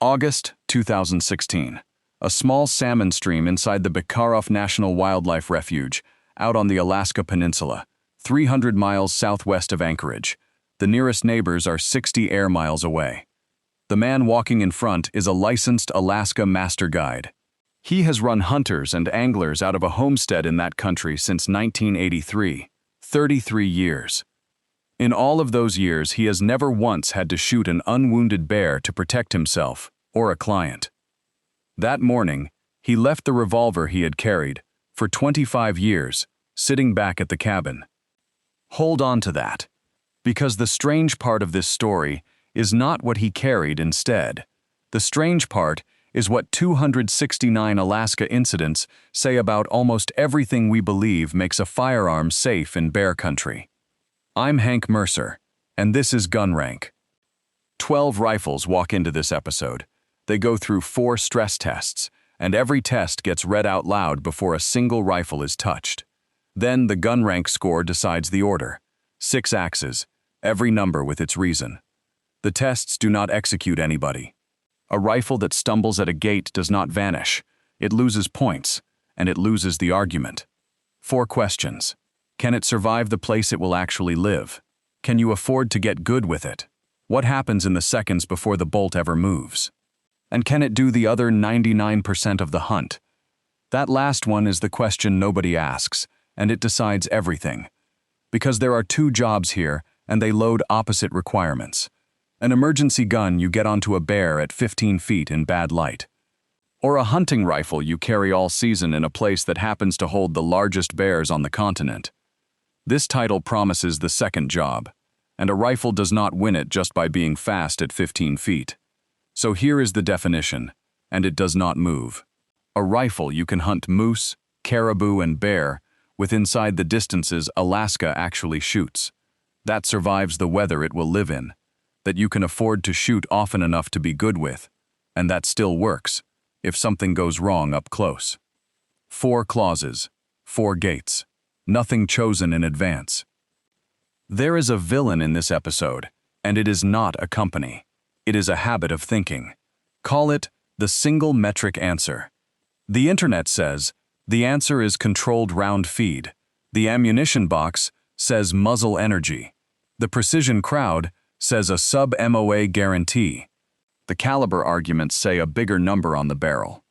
August 2016. A small salmon stream inside the Bakharov National Wildlife Refuge, out on the Alaska Peninsula, 300 miles southwest of Anchorage. The nearest neighbors are 60 air miles away. The man walking in front is a licensed Alaska master guide. He has run hunters and anglers out of a homestead in that country since 1983, 33 years. In all of those years, he has never once had to shoot an unwounded bear to protect himself or a client. That morning, he left the revolver he had carried for 25 years, sitting back at the cabin. Hold on to that, because the strange part of this story is not what he carried instead. The strange part is what 269 Alaska incidents say about almost everything we believe makes a firearm safe in bear country. I'm Hank Mercer, and this is GunRank. 12 rifles walk into this episode. They go through 4 stress tests, and every test gets read out loud before a single rifle is touched. Then the GunRank Score decides the order. 6 axes, every number with its reason. The tests do not execute anybody. A rifle that stumbles at a gate does not vanish. It loses points, and it loses the argument. 4 questions. Can it survive the place it will actually live? Can you afford to get good with it? What happens in the seconds before the bolt ever moves? And can it do the other 99% of the hunt? That last one is the question nobody asks, and it decides everything. Because there are 2 jobs here, and they load opposite requirements. An emergency gun you get onto a bear at 15 feet in bad light. Or a hunting rifle you carry all season in a place that happens to hold the largest bears on the continent. This title promises the second job, and a rifle does not win it just by being fast at 15 feet. So here is the definition, and it does not move. A rifle you can hunt moose, caribou, and bear with inside the distances Alaska actually shoots. That survives the weather it will live in, that you can afford to shoot often enough to be good with, and that still works if something goes wrong up close. 4 clauses, 4 gates, nothing chosen in advance. There is a villain in this episode, and it is not a company. It is a habit of thinking. Call it the single metric answer. The internet says the answer is controlled round feed. The ammunition box says muzzle energy. The precision crowd says a sub-MOA guarantee. The caliber arguments say a bigger number on the barrel.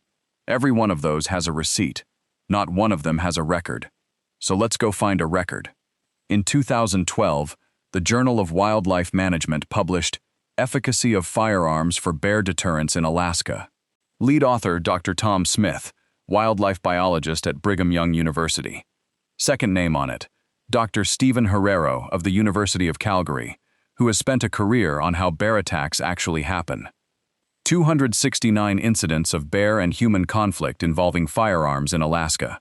Every one of those has a receipt. Not one of them has a record. So let's go find a record. In 2012, the Journal of Wildlife Management published Efficacy of Firearms for Bear Deterrence in Alaska. Lead author Dr. Tom Smith, wildlife biologist at Brigham Young University. Second name on it, Dr. Stephen Herrero of the University of Calgary, who has spent a career on how bear attacks actually happen. 269 incidents of bear and human conflict involving firearms in Alaska.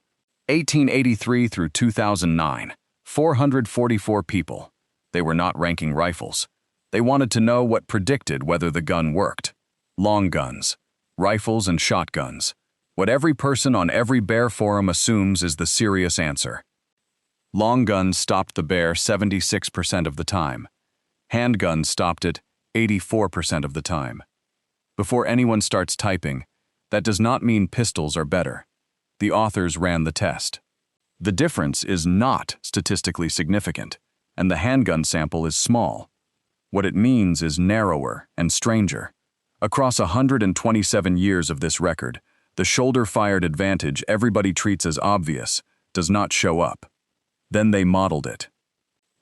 1883 through 2009, 444 people. They were not ranking rifles. They wanted to know what predicted whether the gun worked. Long guns, rifles and shotguns. What every person on every bear forum assumes is the serious answer. Long guns stopped the bear 76% of the time. Handguns stopped it 84% of the time. Before anyone starts typing, that does not mean pistols are better. The authors ran the test. The difference is not statistically significant, and the handgun sample is small. What it means is narrower and stranger. Across 127 years of this record, the shoulder-fired advantage everybody treats as obvious does not show up. Then they modeled it.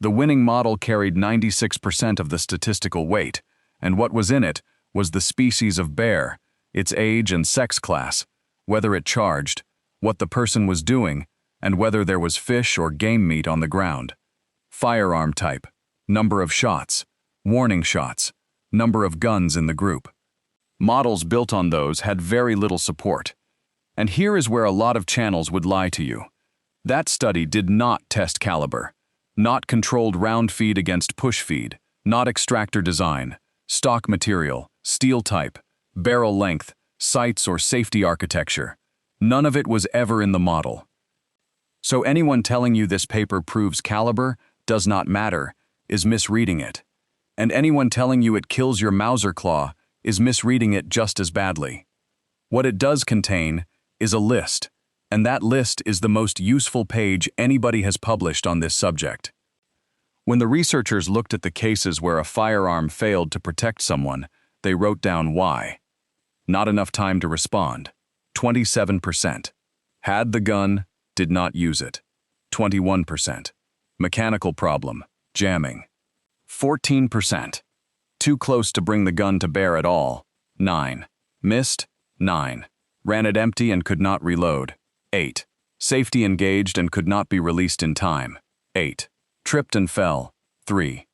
The winning model carried 96% of the statistical weight, and what was in it was the species of bear, its age and sex class, whether it charged, what the person was doing, and whether there was fish or game meat on the ground. Firearm type, number of shots, warning shots, number of guns in the group. Models built on those had very little support. And here is where a lot of channels would lie to you. That study did not test caliber, not controlled round feed against push feed, not extractor design, stock material, steel type, barrel length, sights or safety architecture. None of it was ever in the model. So anyone telling you this paper proves caliber does not matter is misreading it. And anyone telling you it kills your Mauser claw is misreading it just as badly. What it does contain is a list, and that list is the most useful page anybody has published on this subject. When the researchers looked at the cases where a firearm failed to protect someone, they wrote down why. Not enough time to respond, 27%. Had the gun, did not use it, 21%. Mechanical problem, jamming, 14%. Too close to bring the gun to bear at all, 9. Missed, 9. Ran it empty and could not reload, 8. Safety engaged and could not be released in time, 8. Tripped and fell, 3.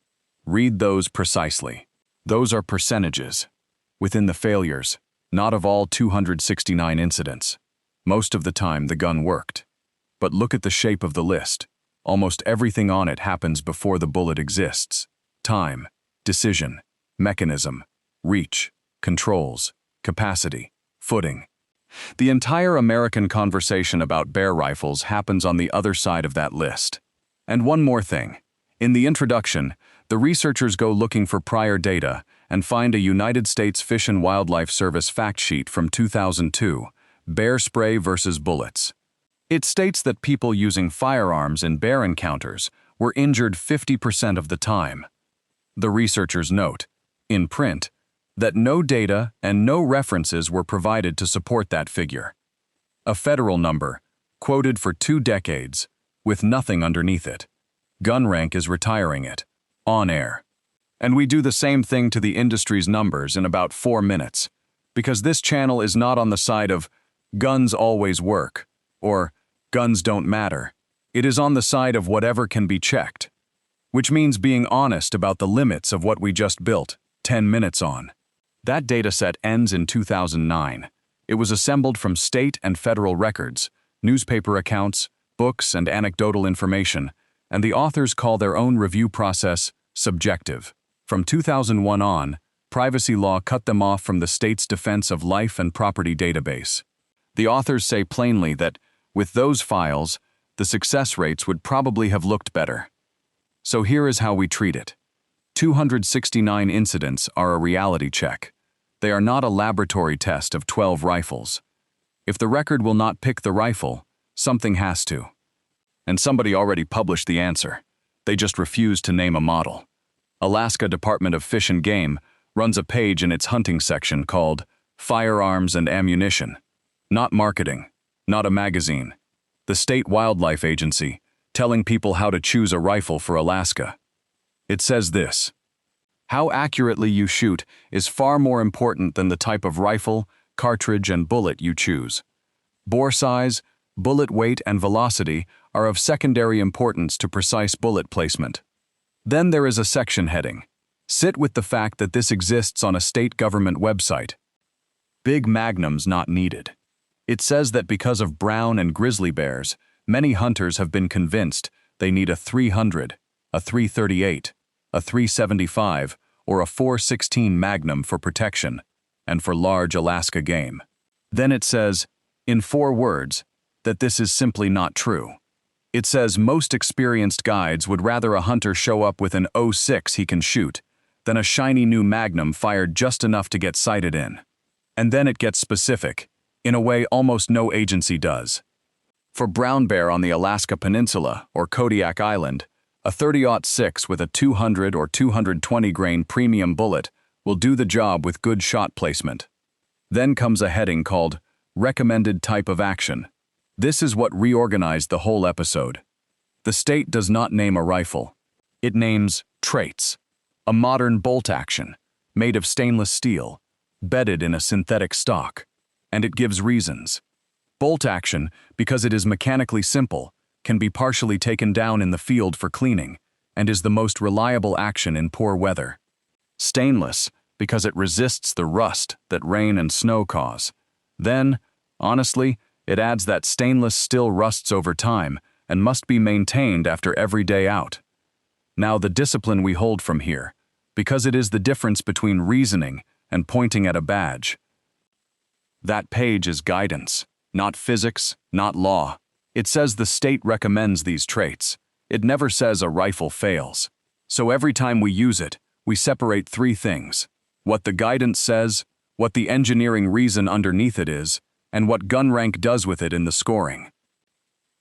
Read those precisely. Those are percentages. Within the failures, not of all 269 incidents. Most of the time the gun worked. But look at the shape of the list. Almost everything on it happens before the bullet exists. Time, decision, mechanism, reach, controls, capacity, footing. The entire American conversation about bear rifles happens on the other side of that list. And one more thing. In the introduction, the researchers go looking for prior data and find a United States Fish and Wildlife Service fact sheet from 2002, bear spray versus bullets. It states that people using firearms in bear encounters were injured 50% of the time. The researchers note, in print, that no data and no references were provided to support that figure. A federal number, quoted for 2 decades, with nothing underneath it. GunRank is retiring it, on air. And we do the same thing to the industry's numbers in about 4 minutes, because this channel is not on the side of guns always work, or guns don't matter. It is on the side of whatever can be checked, which means being honest about the limits of what we just built 10 minutes on. That dataset ends in 2009. It was assembled from state and federal records, newspaper accounts, books, and anecdotal information, and the authors call their own review process subjective. From 2001 on, privacy law cut them off from the state's Defense of Life and Property database. The authors say plainly that, with those files, the success rates would probably have looked better. So here is how we treat it. 269 incidents are a reality check. They are not a laboratory test of 12 rifles. If the record will not pick the rifle, something has to. And somebody already published the answer. They just refuse to name a model. Alaska Department of Fish and Game runs a page in its hunting section called Firearms and Ammunition. Not marketing, not a magazine. The State Wildlife Agency telling people how to choose a rifle for Alaska. It says this: how accurately you shoot is far more important than the type of rifle, cartridge, and bullet you choose. Bore size, bullet weight, and velocity are of secondary importance to precise bullet placement. Then there is a section heading. Sit with the fact that this exists on a state government website. Big magnums not needed. It says that because of brown and grizzly bears, many hunters have been convinced they need a 300, a 338, a 375, or a 416 Magnum for protection, and for large Alaska game. Then it says, in 4 words, that this is simply not true. It says most experienced guides would rather a hunter show up with an .06 he can shoot than a shiny new Magnum fired just enough to get sighted in. And then it gets specific, in a way almost no agency does. For brown bear on the Alaska Peninsula or Kodiak Island, a 30-06 with a 200 or 220 grain premium bullet will do the job with good shot placement. Then comes a heading called Recommended Type of Action. This is what reorganized the whole episode. The state does not name a rifle. It names traits. A modern bolt action, made of stainless steel, bedded in a synthetic stock. And it gives reasons. Bolt action, because it is mechanically simple, can be partially taken down in the field for cleaning, and is the most reliable action in poor weather. Stainless, because it resists the rust that rain and snow cause. Then, honestly, it adds that stainless still rusts over time and must be maintained after every day out. Now the discipline we hold from here, because it is the difference between reasoning and pointing at a badge. That page is guidance, not physics, not law. It says the state recommends these traits. It never says a rifle fails. So every time we use it, we separate 3 things. what the guidance says, what the engineering reason underneath it is, and what GunRank does with it in the scoring.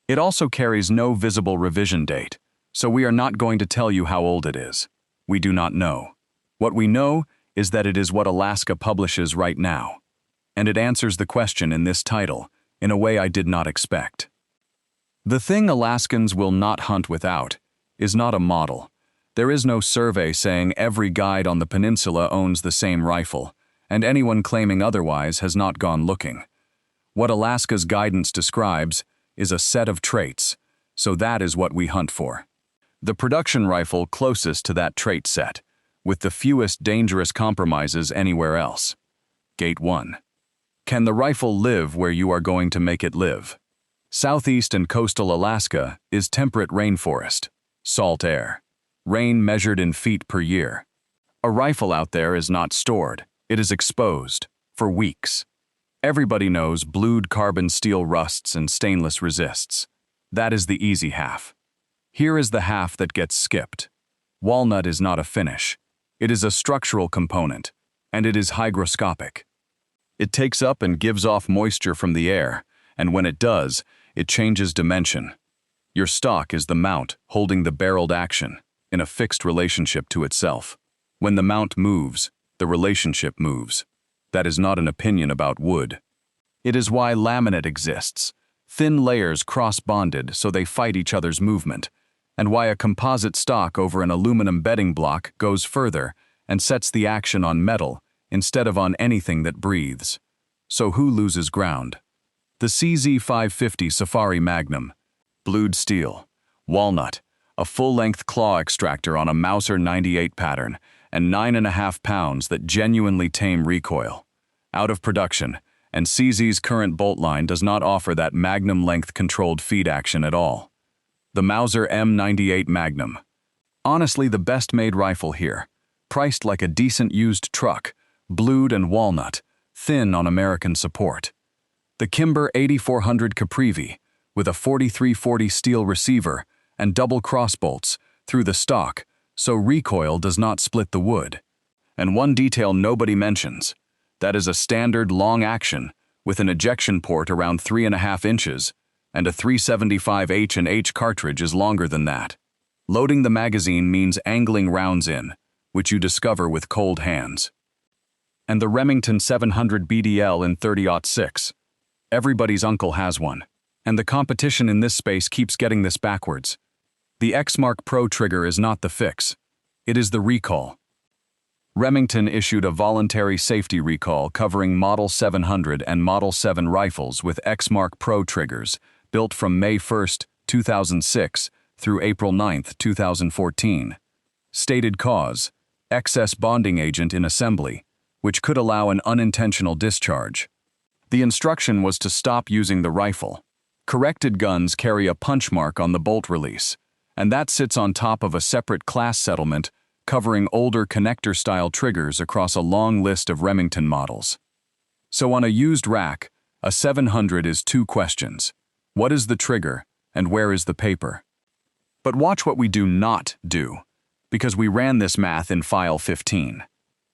It also carries no visible revision date, so we are not going to tell you how old it is. We do not know. What we know is that it is what Alaska publishes right now. And it answers the question in this title in a way I did not expect. The thing Alaskans will not hunt without is not a model. There is no survey saying every guide on the peninsula owns the same rifle, and anyone claiming otherwise has not gone looking. What Alaska's guidance describes is a set of traits, so that is what we hunt for. The production rifle closest to that trait set, with the fewest dangerous compromises anywhere else. Gate 1. Can the rifle live where you are going to make it live? Southeast and coastal Alaska is temperate rainforest, salt air, rain measured in feet per year. A rifle out there is not stored, it is exposed, for weeks. Everybody knows blued carbon steel rusts and stainless resists. That is the easy half. Here is the half that gets skipped. Walnut is not a finish. It is a structural component, and it is hygroscopic. It takes up and gives off moisture from the air, and when it does, it changes dimension. Your stock is the mount holding the barreled action in a fixed relationship to itself. When the mount moves, the relationship moves. That is not an opinion about wood. It is why laminate exists. Thin layers cross-bonded so they fight each other's movement, and why a composite stock over an aluminum bedding block goes further and sets the action on metal instead of on anything that breathes. So who loses ground? The CZ550 Safari Magnum, blued steel, walnut, a full-length claw extractor on a Mauser 98 pattern, and 9.5 pounds that genuinely tame recoil. Out of production, and CZ's current bolt line does not offer that Magnum-length controlled feed action at all. The Mauser M98 Magnum. Honestly, the best-made rifle here, priced like a decent used truck, blued and walnut, thin on American support. The Kimber 8400 Caprivi, with a 4340 steel receiver and double crossbolts through the stock, so recoil does not split the wood. And one detail nobody mentions, that is a standard long action with an ejection port around 3.5 inches, and a 375 H&H cartridge is longer than that. Loading the magazine means angling rounds in, which you discover with cold hands. And the Remington 700 BDL in 30-06. Everybody's uncle has one, and the competition in this space keeps getting this backwards. The X-Mark Pro trigger is not the fix. It is the recall. Remington issued a voluntary safety recall covering Model 700 and Model 7 rifles with X-Mark Pro triggers, built from May 1, 2006 through April 9, 2014. Stated cause: excess bonding agent in assembly, which could allow an unintentional discharge. The instruction was to stop using the rifle. Corrected guns carry a punch mark on the bolt release, and that sits on top of a separate class settlement covering older connector-style triggers across a long list of Remington models. So on a used rack, a 700 is 2 questions. What is the trigger, and where is the paper? But watch what we do not do, because we ran this math in file 15.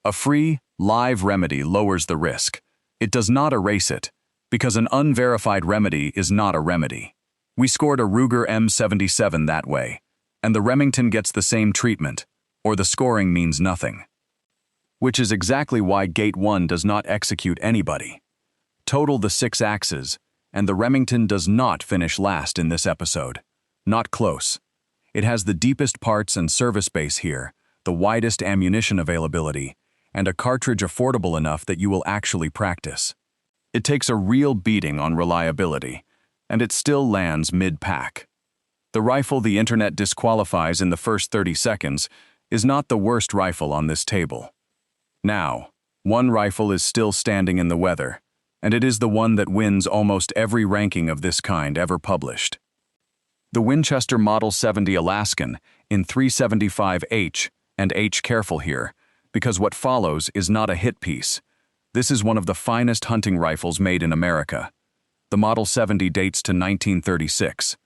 A free, live remedy lowers the risk. It does not erase it, because an unverified remedy is not a remedy. We scored a Ruger M77 that way, and the Remington gets the same treatment, or the scoring means nothing. Which is exactly why Gate 1 does not execute anybody. Total the 6 axes, and the Remington does not finish last in this episode. Not close. It has the deepest parts and service base here, the widest ammunition availability, and a cartridge affordable enough that you will actually practice. It takes a real beating on reliability, and it still lands mid-pack. The rifle the internet disqualifies in the first 30 seconds is not the worst rifle on this table. Now, one rifle is still standing in the weather, and it is the one that wins almost every ranking of this kind ever published. The Winchester Model 70 Alaskan in 375H, and H careful here, because what follows is not a hit piece. This is one of the finest hunting rifles made in America. The Model 70 dates to 1936.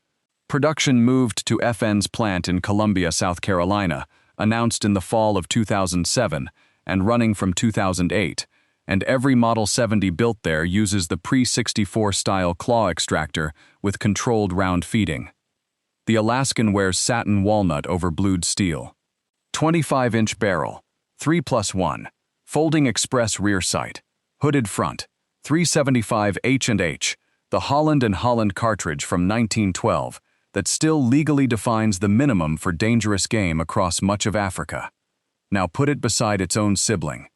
Production moved to FN's plant in Columbia, South Carolina, announced in the fall of 2007, and running from 2008, and every Model 70 built there uses the pre-64 style claw extractor with controlled round feeding. The Alaskan wears satin walnut over blued steel. 25-inch barrel, 3+1, folding express rear sight, hooded front, 375 H&H, the Holland & Holland cartridge from 1912 that still legally defines the minimum for dangerous game across much of Africa. Now put it beside its own sibling.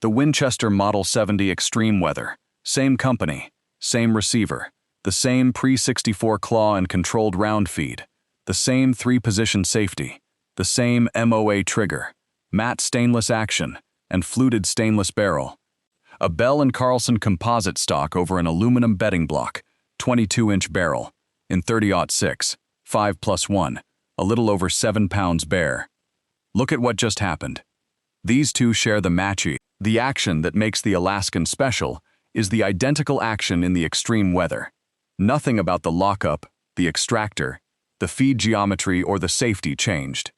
The Winchester Model 70 Extreme Weather, same company, same receiver, the same pre-64 claw and controlled round feed, the same 3-position safety, the same MOA trigger, matte stainless action, and fluted stainless barrel. A Bell & Carlson composite stock over an aluminum bedding block, 22-inch barrel, in 30-06, 5+1, a little over 7 pounds bare. Look at what just happened. These two share the matchy. The action that makes the Alaskan special is the identical action in the extreme weather. Nothing about the lockup, the extractor, the feed geometry, or the safety changed.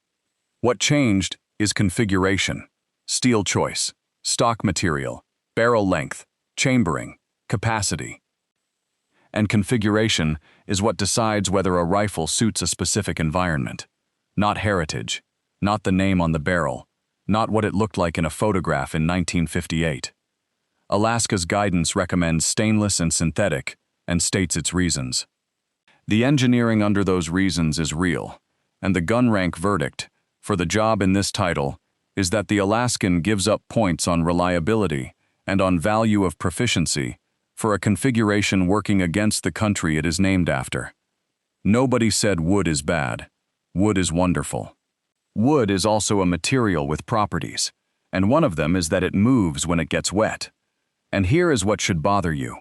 What changed is configuration, steel choice, stock material, barrel length, chambering, capacity. And configuration is what decides whether a rifle suits a specific environment. Not heritage, not the name on the barrel, not what it looked like in a photograph in 1958. Alaska's guidance recommends stainless and synthetic and states its reasons. The engineering under those reasons is real, and the GunRank verdict for the job in this title is that the Alaskan gives up points on reliability and on value of proficiency for a configuration working against the country it is named after. Nobody said wood is bad. Wood is wonderful. Wood is also a material with properties, and one of them is that it moves when it gets wet. And here is what should bother you.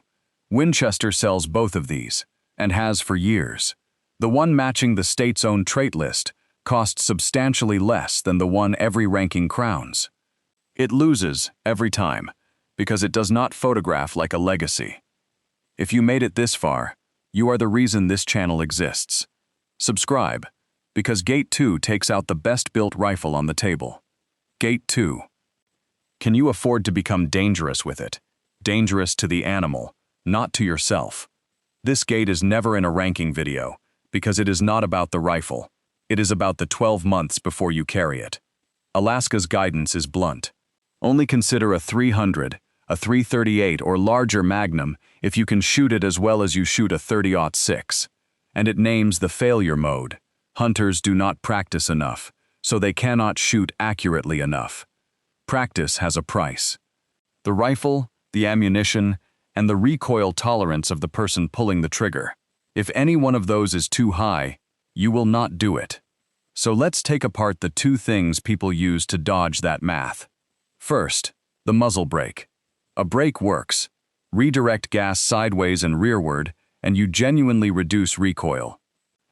Winchester sells both of these, and has for years. The one matching the state's own trait list costs substantially less than the one every ranking crowns. It loses every time, because it does not photograph like a legacy. If you made it this far, you are the reason this channel exists. Subscribe, because Gate 2 takes out the best-built rifle on the table. Gate 2. Can you afford to become dangerous with it? Dangerous to the animal, not to yourself. This gate is never in a ranking video, because it is not about the rifle. It is about the 12 months before you carry it. Alaska's guidance is blunt. Only consider a 300, a 338 or larger Magnum if you can shoot it as well as you shoot a 30-06. And it names the failure mode. Hunters do not practice enough, so they cannot shoot accurately enough. Practice has a price. The rifle, the ammunition, and the recoil tolerance of the person pulling the trigger. If any one of those is too high, you will not do it. So let's take apart the two things people use to dodge that math. First, the muzzle brake. A brake works. Redirect gas sideways and rearward, and you genuinely reduce recoil.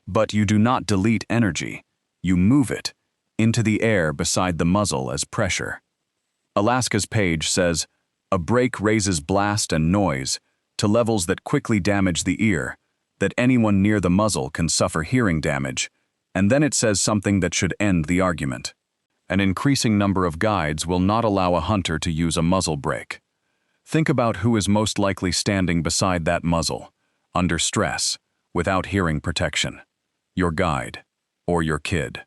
But you do not delete energy. You move it into the air beside the muzzle as pressure. Alaska's page says, a brake raises blast and noise to levels that quickly damage the ear, that anyone near the muzzle can suffer hearing damage, and then it says something that should end the argument. An increasing number of guides will not allow a hunter to use a muzzle brake. Think about who is most likely standing beside that muzzle, under stress, without hearing protection. Your guide, or your kid.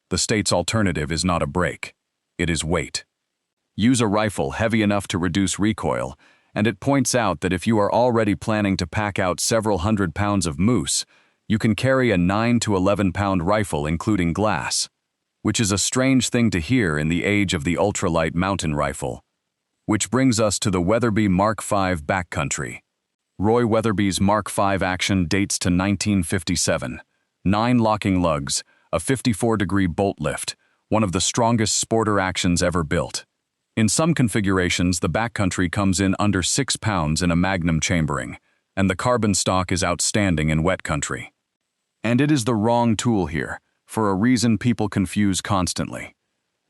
The state's alternative is not a brake, it is weight. Use a rifle heavy enough to reduce recoil, and it points out that if you are already planning to pack out several hundred pounds of moose, you can carry a 9 to 11-pound rifle including glass, which is a strange thing to hear in the age of the ultralight mountain rifle. Which brings us to the Weatherby Mark V backcountry. Roy Weatherby's Mark V action dates to 1957. 9 locking lugs, a 54-degree bolt lift, one of the strongest sporter actions ever built. In some configurations, the backcountry comes in under 6 pounds in a Magnum chambering, and the carbon stock is outstanding in wet country. And it is the wrong tool here, for a reason people confuse constantly.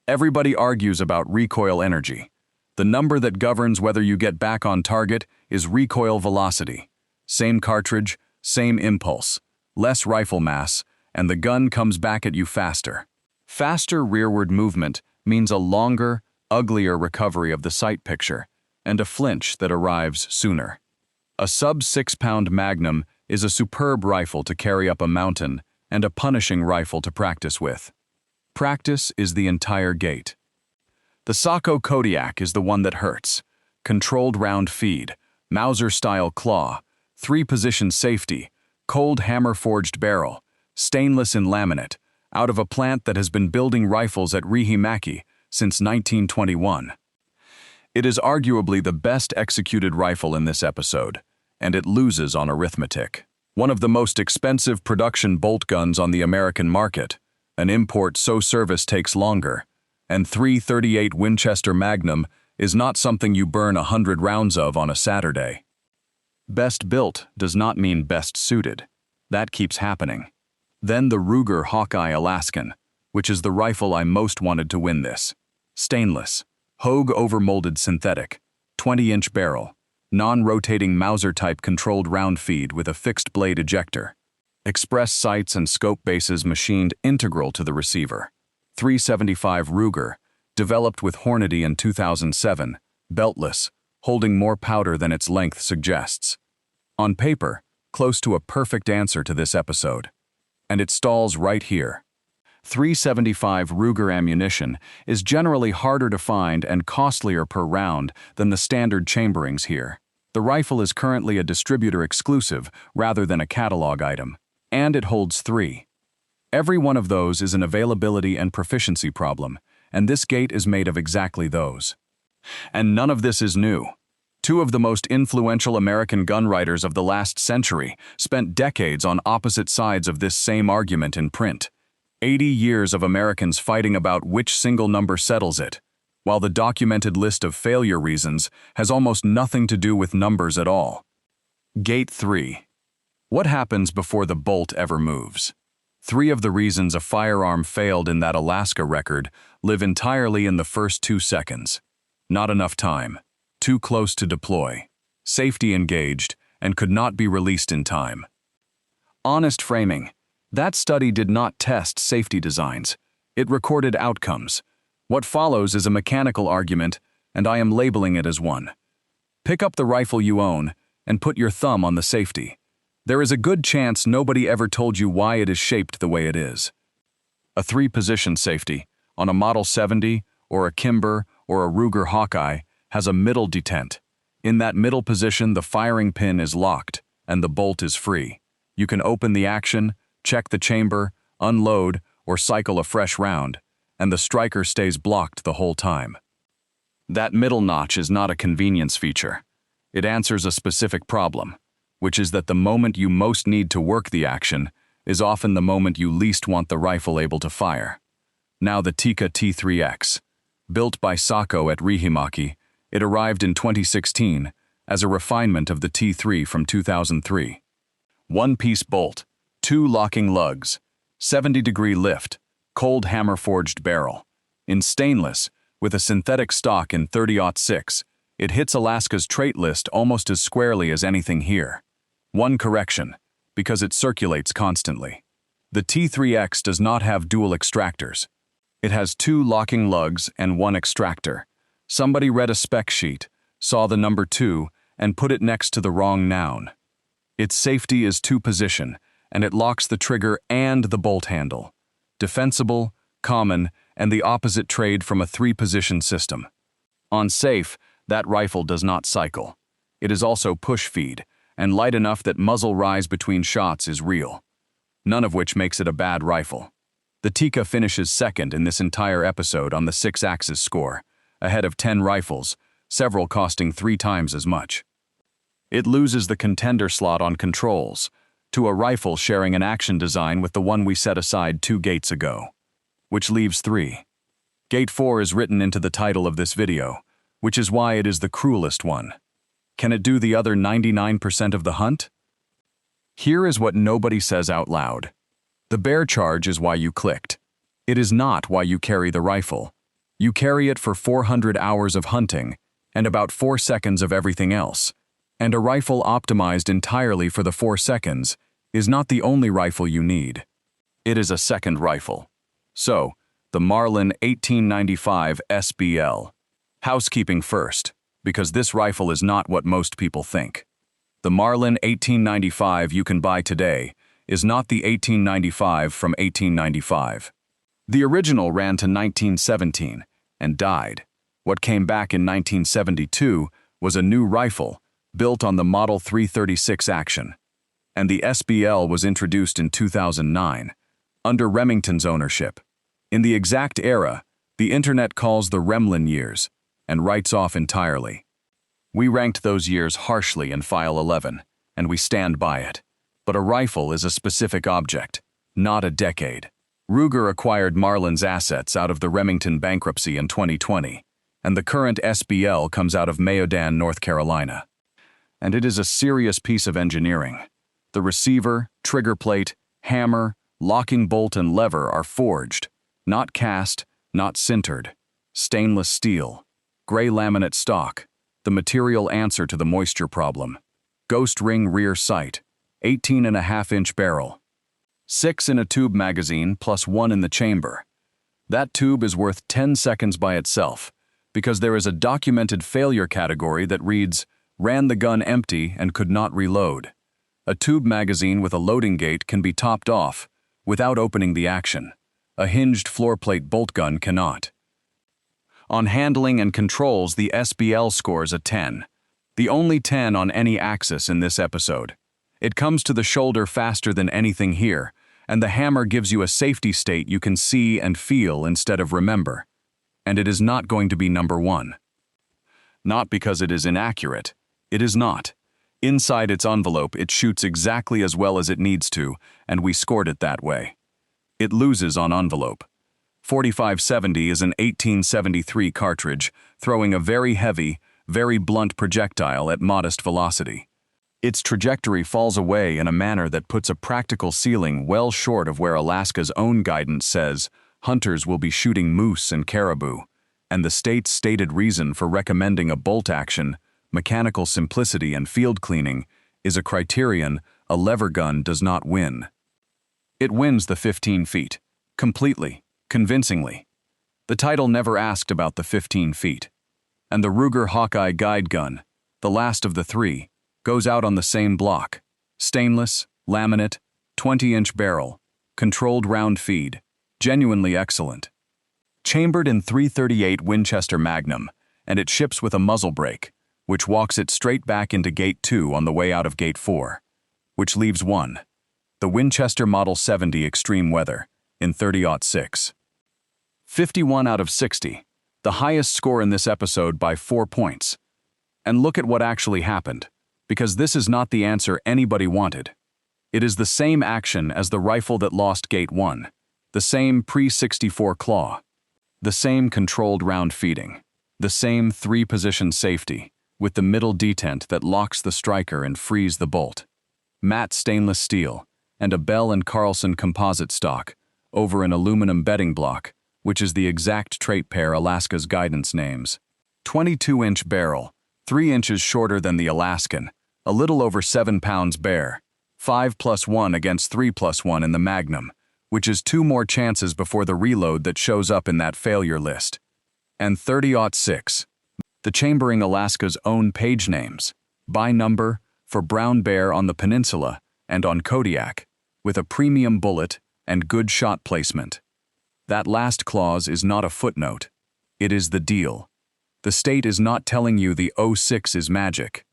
Everybody argues about recoil energy. The number that governs whether you get back on target is recoil velocity. Same cartridge, same impulse, less rifle mass, and the gun comes back at you faster. Faster rearward movement means a longer, uglier recovery of the sight picture, and a flinch that arrives sooner. A sub-6-pound Magnum is a superb rifle to carry up a mountain and a punishing rifle to practice with. Practice is the entire gait. The Sako Kodiak is the one that hurts. Controlled round feed, Mauser-style claw, 3-position safety, cold hammer-forged barrel, stainless in laminate, out of a plant that has been building rifles at Riihimäki since 1921. It is arguably the best executed rifle in this episode, and it loses on arithmetic. One of the most expensive production bolt guns on the American market, an import so service takes longer, and .338 Winchester Magnum is not something you burn 100 rounds of on a Saturday. Best built does not mean best suited. That keeps happening. Then the Ruger Hawkeye Alaskan, which is the rifle I most wanted to win this. Stainless, Hogue overmolded synthetic, 20-inch barrel, non-rotating Mauser-type controlled round feed with a fixed blade ejector. Express sights and scope bases machined integral to the receiver. .375 Ruger, developed with Hornady in 2007, beltless, holding more powder than its length suggests. On paper, close to a perfect answer to this episode. And it stalls right here. .375 Ruger ammunition is generally harder to find and costlier per round than the standard chamberings here. The rifle is currently a distributor exclusive rather than a catalog item, and it holds 3. Every one of those is an availability and proficiency problem, and this gate is made of exactly those. And none of this is new. 2 of the most influential American gun writers of the last century spent decades on opposite sides of this same argument in print. 80 years of Americans fighting about which single number settles it, while the documented list of failure reasons has almost nothing to do with numbers at all. Gate 3. What happens before the bolt ever moves? 3 of the reasons a firearm failed in that Alaska record live entirely in the first 2 seconds. Not enough time. Too close to deploy. Safety engaged and could not be released in time. Honest framing. That study did not test safety designs. It recorded outcomes. What follows is a mechanical argument, and I am labeling it as one. Pick up the rifle you own and put your thumb on the safety. There is a good chance nobody ever told you why it is shaped the way it is. A 3-position safety, on a Model 70 or a Kimber or a Ruger Hawkeye, has a middle detent. In that middle position, the firing pin is locked and the bolt is free. You can open the action, check the chamber, unload, or cycle a fresh round, and the striker stays blocked the whole time. That middle notch is not a convenience feature. It answers a specific problem, which is that the moment you most need to work the action is often the moment you least want the rifle able to fire. Now the Tikka T3X. Built by Sako at Riihimäki, it arrived in 2016 as a refinement of the T3 from 2003. 1-piece bolt, 2 locking lugs, 70-degree lift, cold hammer-forged barrel. In stainless, with a synthetic stock in .30-06, it hits Alaska's trait list almost as squarely as anything here. One correction, because it circulates constantly. The T3X does not have dual extractors. It has 2 locking lugs and 1 extractor. Somebody read a spec sheet, saw the number 2, and put it next to the wrong noun. Its safety is 2-position, and it locks the trigger and the bolt handle. Defensible, common, and the opposite trade from a 3-position system. On safe, that rifle does not cycle. It is also push feed, and light enough that muzzle rise between shots is real. None of which makes it a bad rifle. The Tikka finishes second in this entire episode on the 6-axis score, ahead of 10 rifles, several costing 3 times as much. It loses the contender slot on controls, to a rifle sharing an action design with the one we set aside 2 gates ago, which leaves 3. Gate 4 is written into the title of this video, which is why it is the cruelest one. Can it do the other 99% of the hunt? Here is what nobody says out loud. The bear charge is why you clicked. It is not why you carry the rifle. You carry it for 400 hours of hunting and about 4 seconds of everything else. And a rifle optimized entirely for the 4 seconds is not the only rifle you need. It is a second rifle. So, the Marlin 1895 SBL, Housekeeping first, because this rifle is not what most people think. The Marlin 1895 you can buy today is not the 1895 from 1895. The original ran to 1917 and died. What came back in 1972 was a new rifle built on the Model 336 action, and the SBL was introduced in 2009, under Remington's ownership. In the exact era, the internet calls the Remlin years, and writes off entirely. We ranked those years harshly in File 11, and we stand by it. But a rifle is a specific object, not a decade. Ruger acquired Marlin's assets out of the Remington bankruptcy in 2020, and the current SBL comes out of Mayodan, North Carolina. And it is a serious piece of engineering. The receiver, trigger plate, hammer, locking bolt and lever are forged, not cast, not sintered. Stainless steel, gray laminate stock, the material answer to the moisture problem. Ghost ring rear sight, 18.5-inch barrel. 6 in a tube magazine plus 1 in the chamber. That tube is worth 10 seconds by itself, because there is a documented failure category that reads, ran the gun empty and could not reload. A tube magazine with a loading gate can be topped off without opening the action. A hinged floor plate bolt gun cannot. On handling and controls, the SBL scores a 10. The only 10 on any axis in this episode. It comes to the shoulder faster than anything here, and the hammer gives you a safety state you can see and feel instead of remember. And it is not going to be number 1. Not because it is inaccurate. It is not. Inside its envelope, it shoots exactly as well as it needs to, and we scored it that way. It loses on envelope. 4570 is an 1873 cartridge, throwing a very heavy, very blunt projectile at modest velocity. Its trajectory falls away in a manner that puts a practical ceiling well short of where Alaska's own guidance says hunters will be shooting moose and caribou, and the state's stated reason for recommending a bolt action, mechanical simplicity and field cleaning, is a criterion a lever gun does not win. It wins the 15 feet, completely, convincingly. The title never asked about the 15 feet. And the Ruger Hawkeye guide gun, the last of the 3, goes out on the same block. Stainless, laminate, 20-inch barrel, controlled round feed, genuinely excellent. Chambered in .338 Winchester Magnum, and it ships with a muzzle brake, which walks it straight back into Gate 2 on the way out of Gate 4, which leaves 1. The Winchester Model 70 Extreme Weather, in .30-06. 51 out of 60, the highest score in this episode by 4 points. And look at what actually happened, because this is not the answer anybody wanted. It is the same action as the rifle that lost Gate 1, the same pre-64 claw, the same controlled round feeding, the same 3-position safety, with the middle detent that locks the striker and frees the bolt. Matte stainless steel, and a Bell & Carlson composite stock, over an aluminum bedding block, which is the exact trait pair Alaska's guidance names. 22-inch barrel, 3 inches shorter than the Alaskan, a little over 7 pounds bare, 5+1 against 3+1 in the Magnum, which is 2 more chances before the reload that shows up in that failure list. And .30-06, the chambering Alaska's own page names, by number, for brown bear on the peninsula and on Kodiak, with a premium bullet and good shot placement. That last clause is not a footnote. It is the deal. The state is not telling you the 06 is magic.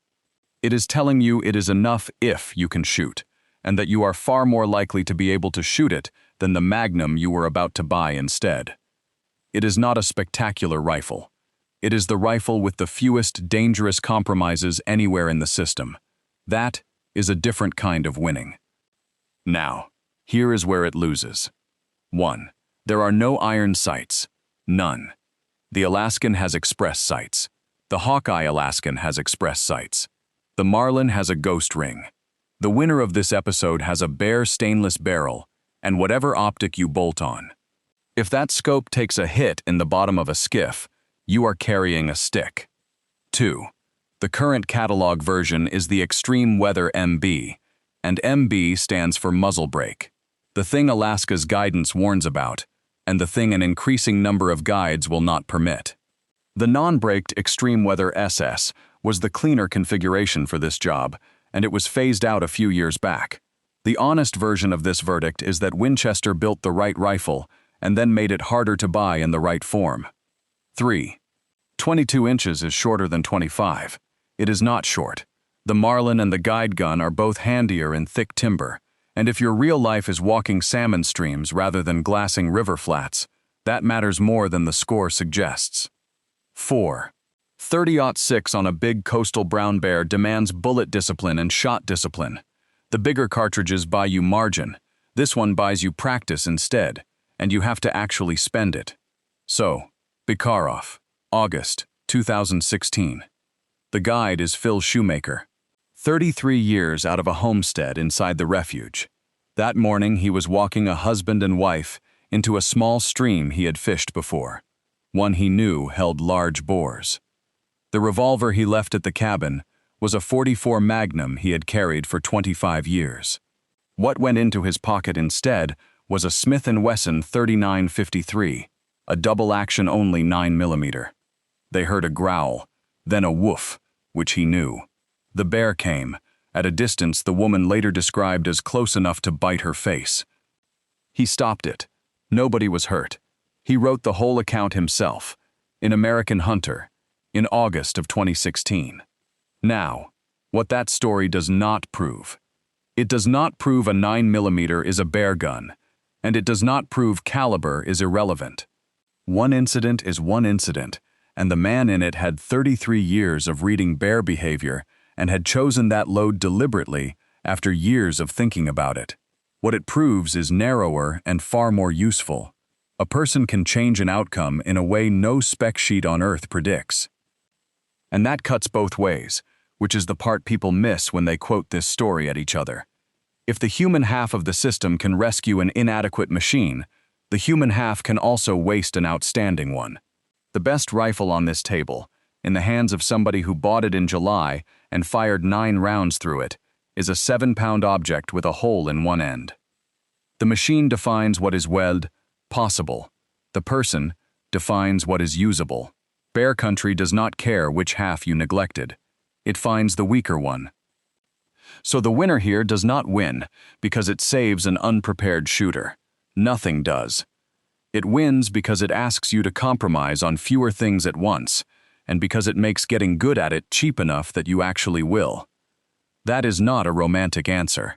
It is telling you it is enough if you can shoot, and that you are far more likely to be able to shoot it than the Magnum you were about to buy instead. It is not a spectacular rifle. It is the rifle with the fewest dangerous compromises anywhere in the system. That is a different kind of winning. Now, here is where it loses. 1. There are no iron sights. None. The Alaskan has express sights. The Hawkeye Alaskan has express sights. The Marlin has a ghost ring. The winner of this episode has a bare stainless barrel and whatever optic you bolt on. If that scope takes a hit in the bottom of a skiff, you are carrying a stick. 2. The current catalog version is the Extreme Weather MB, and MB stands for muzzle brake. The thing Alaska's guidance warns about, and the thing an increasing number of guides will not permit. The non-braked extreme weather SS was the cleaner configuration for this job, and it was phased out a few years back. The honest version of this verdict is that Winchester built the right rifle and then made it harder to buy in the right form. 3. 22 inches is shorter than 25. It is not short. The Marlin and the guide gun are both handier in thick timber, and if your real life is walking salmon streams rather than glassing river flats, that matters more than the score suggests. 4. 30-06 on a big coastal brown bear demands bullet discipline and shot discipline. The bigger cartridges buy you margin. This one buys you practice instead, and you have to actually spend it. So, Bekaroff, August 2016. The guide is Phil Shoemaker. 33 years out of a homestead inside the refuge. That morning he was walking a husband and wife into a small stream he had fished before. One he knew held large boars. The revolver he left at the cabin was a .44 Magnum he had carried for 25 years. What went into his pocket instead was a Smith & Wesson 39-53, a double-action only 9mm. They heard a growl, then a woof, which he knew. The bear came, at a distance the woman later described as close enough to bite her face. He stopped it. Nobody was hurt. He wrote the whole account himself, in American Hunter, in August of 2016. Now, what that story does not prove. It does not prove a 9mm is a bear gun, and it does not prove caliber is irrelevant. One incident is one incident, and the man in it had 33 years of reading bear behavior and had chosen that load deliberately after years of thinking about it. What it proves is narrower and far more useful. A person can change an outcome in a way no spec sheet on Earth predicts. And that cuts both ways, which is the part people miss when they quote this story at each other. If the human half of the system can rescue an inadequate machine, the human half can also waste an outstanding one. The best rifle on this table, in the hands of somebody who bought it in July and fired 9 rounds through it, is a 7-pound object with a hole in one end. The machine defines what is possible. The person defines what is usable. Bear country does not care which half you neglected. It finds the weaker one. So the winner here does not win because it saves an unprepared shooter. Nothing does. It wins because it asks you to compromise on fewer things at once, and because it makes getting good at it cheap enough that you actually will. That is not a romantic answer.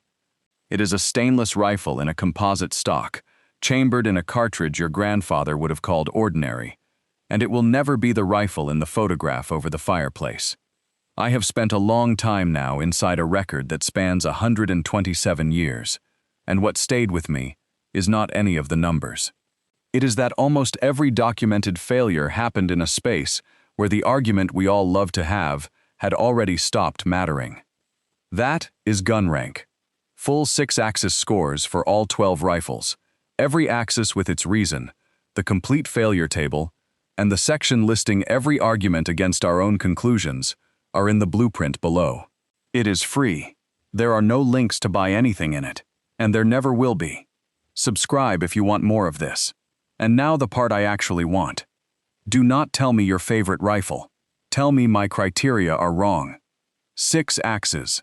It is a stainless rifle in a composite stock, chambered in a cartridge your grandfather would have called ordinary, and it will never be the rifle in the photograph over the fireplace. I have spent a long time now inside a record that spans 127 years, and what stayed with me is not any of the numbers. It is that almost every documented failure happened in a space where the argument we all love to have had already stopped mattering. That is GunRank. Full 6-axis scores for all 12 rifles, every axis with its reason, the complete failure table, and the section listing every argument against our own conclusions are in the blueprint below. It is free. There are no links to buy anything in it, and there never will be. Subscribe if you want more of this. And now the part I actually want. Do not tell me your favorite rifle. Tell me my criteria are wrong. 6 axes.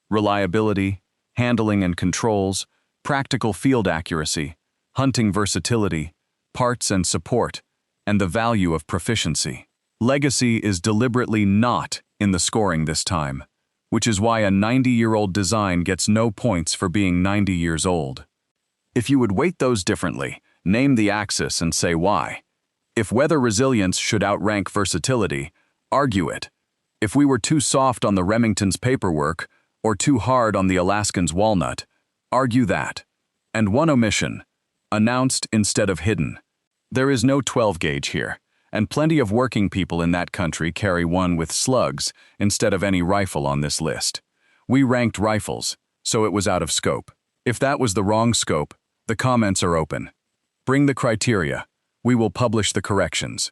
Reliability, handling and controls, practical field accuracy, hunting versatility, parts and support, and the value of proficiency. Legacy is deliberately not in the scoring this time, which is why a 90-year-old design gets no points for being 90 years old. If you would weight those differently, name the axis and say why. If weather resilience should outrank versatility, argue it. If we were too soft on the Remington's paperwork or too hard on the Alaskans' walnut, argue that. And one omission, announced instead of hidden. There is no 12-gauge here, and plenty of working people in that country carry one with slugs instead of any rifle on this list. We ranked rifles, so it was out of scope. If that was the wrong scope, the comments are open. Bring the criteria. We will publish the corrections.